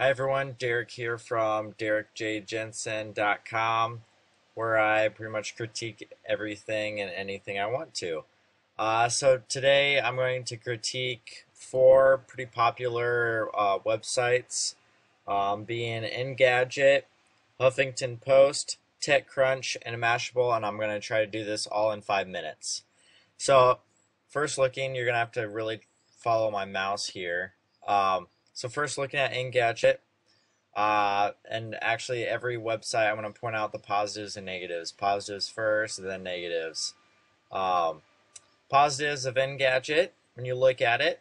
Hi everyone, Derek here from DerekJJensen.com, where I pretty much critique everything and anything I want to. So today I'm going to critique four pretty popular websites, being Engadget, Huffington Post, TechCrunch, and Mashable, and I'm going to try to do this all in 5 minutes. So first looking, you're going to have to really follow my mouse here. So first looking at Engadget, and actually every website I'm going to point out the positives and negatives. Positives first, then negatives. Um, Positives of Engadget, when you look at it,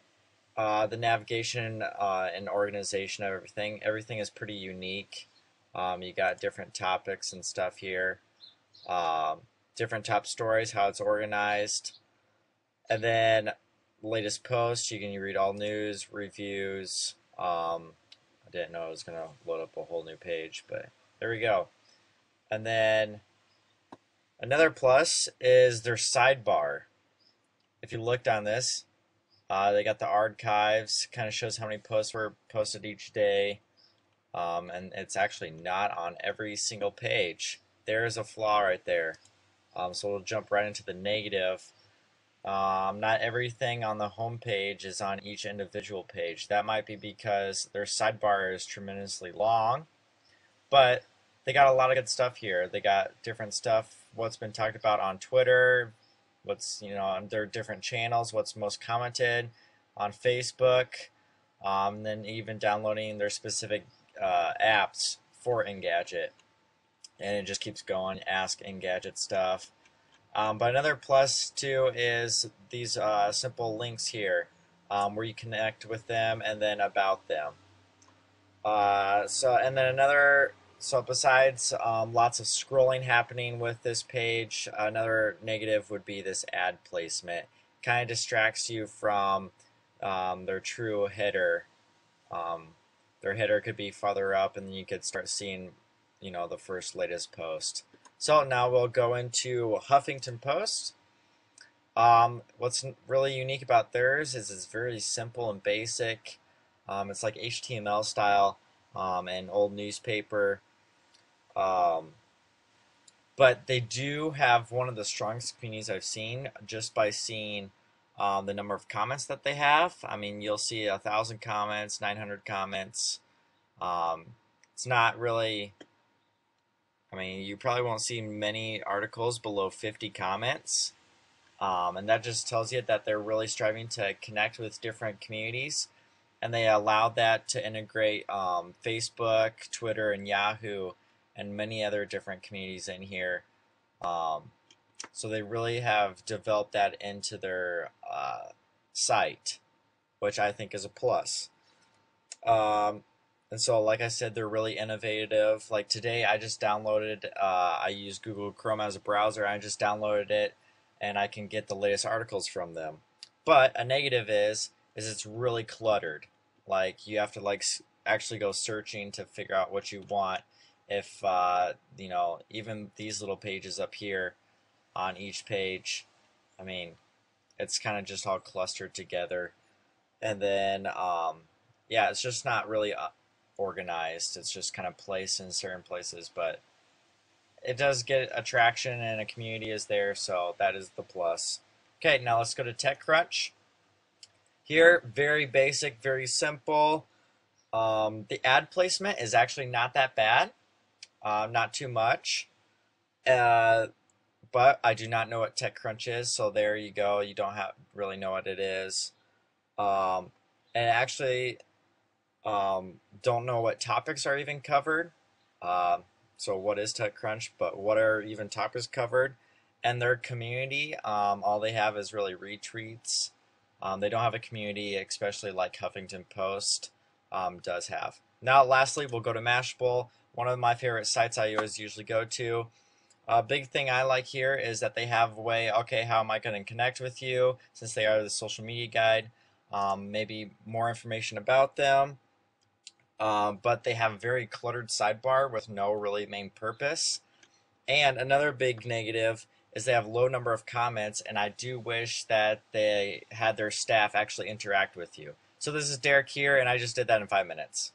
the navigation and organization of everything is pretty unique. You got different topics and stuff here. Um, Different top stories, how it's organized. And then latest posts, you can read all news, reviews. I didn't know it was going to load up a whole new page, but there we go. And then another plus is their sidebar. If you looked on this, they got the archives, kind of shows how many posts were posted each day. And it's actually not on every single page. There's a flaw right there. So we'll jump right into the negative. Not everything on the home page is on each individual page. That might be because their sidebar is tremendously long, but they got a lot of good stuff here. They got different stuff, what's been talked about on Twitter, what's on their different channels, what's most commented on Facebook, then even downloading their specific apps for Engadget, and it just keeps going. Ask Engadget stuff. But another plus too is these simple links here, where you connect with them and then about them. So besides lots of scrolling happening with this page, another negative would be this ad placement. Kind of distracts you from their true header. Their header could be farther up, and then you could start seeing, the first latest post. So now we'll go into Huffington Post. What's really unique about theirs is it's very simple and basic. It's like HTML style, and old newspaper. Um, but they do have one of the strongest communities I've seen just by seeing the number of comments that they have. I mean, you'll see 1,000 comments, 900 comments. It's not really. I mean, you probably won't see many articles below 50 comments. And that just tells you that they're really striving to connect with different communities. And they allowed that to integrate Facebook, Twitter, and Yahoo, and many other different communities in here. So they really have developed that into their site, which I think is a plus. And so, like I said, they're really innovative. Like today, I just downloaded, I use Google Chrome as a browser. I just downloaded it, and I can get the latest articles from them. But a negative is it's really cluttered. Like you have to actually go searching to figure out what you want. If even these little pages up here on each page, I mean, it's kind of just all clustered together. And then yeah, it's just not really organized. It's just kind of placed in certain places, but it does get attraction and a community is there, so that is the plus. Okay, now let's go to TechCrunch. Here, very basic, very simple. The ad placement is actually not that bad, not too much. But I do not know what TechCrunch is, so there you go. You don't really know what it is. And actually, don't know what topics are even covered. So what is TechCrunch, but what are even topics covered? And their community, all they have is really retweets. They don't have a community, especially like Huffington Post does have. Now, lastly, we'll go to Mashable, one of my favorite sites I always usually go to. A big thing I like here is that they have a way, okay, how am I going to connect with you, since they are the social media guide, maybe more information about them. But they have a very cluttered sidebar with no really main purpose. And another big negative is they have low number of comments, and I do wish that they had their staff actually interact with you. So this is Derek here, and I just did that in 5 minutes.